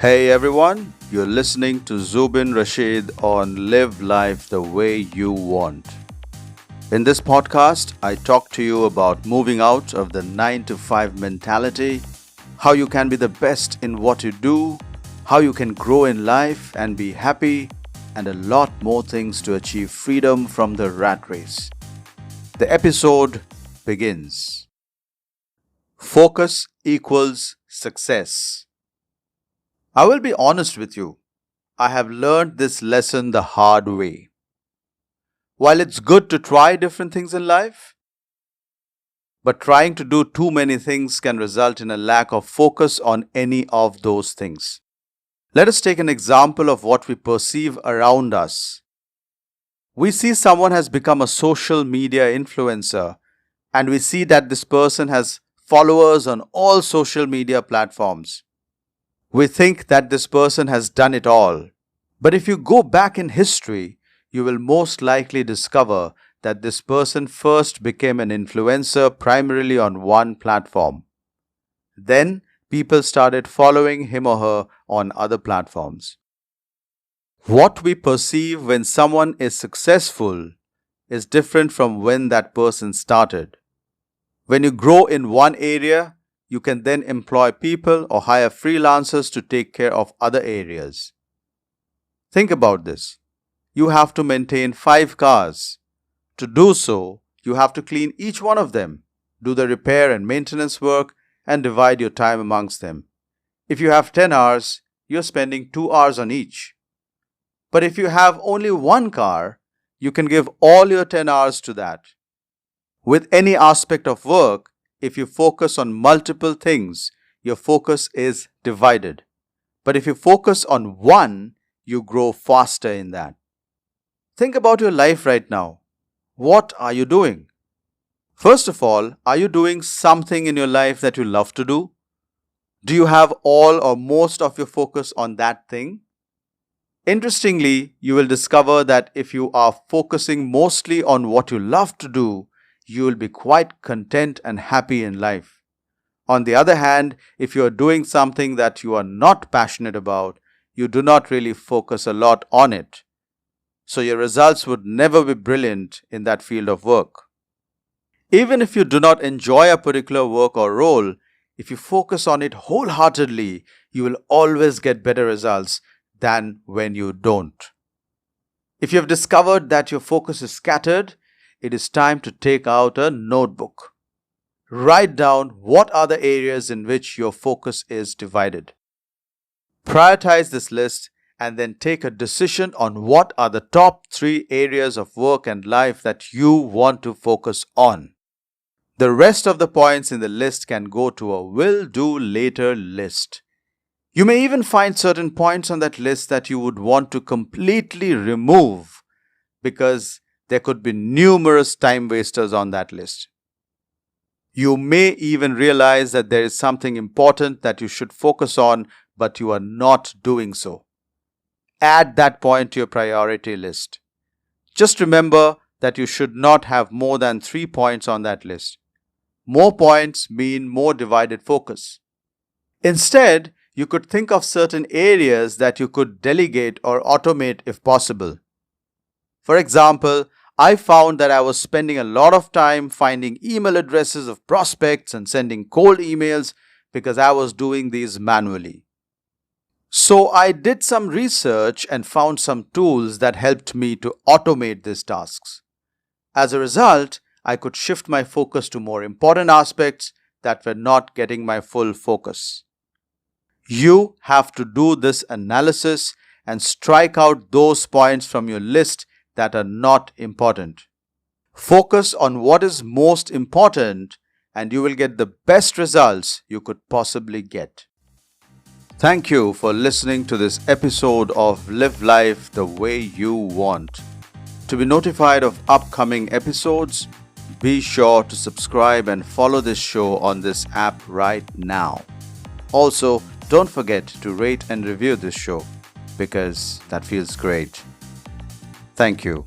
Hey everyone, you're listening to Zubin Rashid on Live Life the Way You Want. In this podcast, I talk to you about moving out of the 9 to 5 mentality, how you can be the best in what you do, how you can grow in life and be happy, and a lot more things to achieve freedom from the rat race. The episode begins. Focus equals success. I will be honest with you. I have learned this lesson the hard way. While it's good to try different things in life, but trying to do too many things can result in a lack of focus on any of those things. Let us take an example of what we perceive around us. We see someone has become a social media influencer, and we see that this person has followers on all social media platforms. We think that this person has done it all. But if you go back in history, you will most likely discover that this person first became an influencer primarily on one platform. Then people started following him or her on other platforms. What we perceive when someone is successful is different from when that person started. When you grow in one area, you can then employ people or hire freelancers to take care of other areas. Think about this. You have to maintain 5 cars. To do so, you have to clean each one of them, do the repair and maintenance work, and divide your time amongst them. If you have 10 hours, you're spending 2 hours on each. But if you have only one car, you can give all your 10 hours to that. With any aspect of work, if you focus on multiple things, your focus is divided. But if you focus on one, you grow faster in that. Think about your life right now. What are you doing? First of all, are you doing something in your life that you love to do? Do you have all or most of your focus on that thing? Interestingly, you will discover that if you are focusing mostly on what you love to do, you will be quite content and happy in life. On the other hand, if you are doing something that you are not passionate about, you do not really focus a lot on it. So your results would never be brilliant in that field of work. Even if you do not enjoy a particular work or role, if you focus on it wholeheartedly, you will always get better results than when you don't. If you have discovered that your focus is scattered, it is time to take out a notebook. Write down what are the areas in which your focus is divided. Prioritize this list and then take a decision on what are the top 3 areas of work and life that you want to focus on. The rest of the points in the list can go to a will do later list. You may even find certain points on that list that you would want to completely remove because there could be numerous time wasters on that list. You may even realize that there is something important that you should focus on, but you are not doing so. Add that point to your priority list. Just remember that you should not have more than 3 points on that list. More points mean more divided focus. Instead, you could think of certain areas that you could delegate or automate if possible. For example, I found that I was spending a lot of time finding email addresses of prospects and sending cold emails because I was doing these manually. So I did some research and found some tools that helped me to automate these tasks. As a result, I could shift my focus to more important aspects that were not getting my full focus. You have to do this analysis and strike out those points from your list that are not important. Focus on what is most important and you will get the best results you could possibly get. Thank you for listening to this episode of Live Life the Way You Want. To be notified of upcoming episodes, be sure to subscribe and follow this show on this app right now. Also, don't forget to rate and review this show because that feels great. Thank you.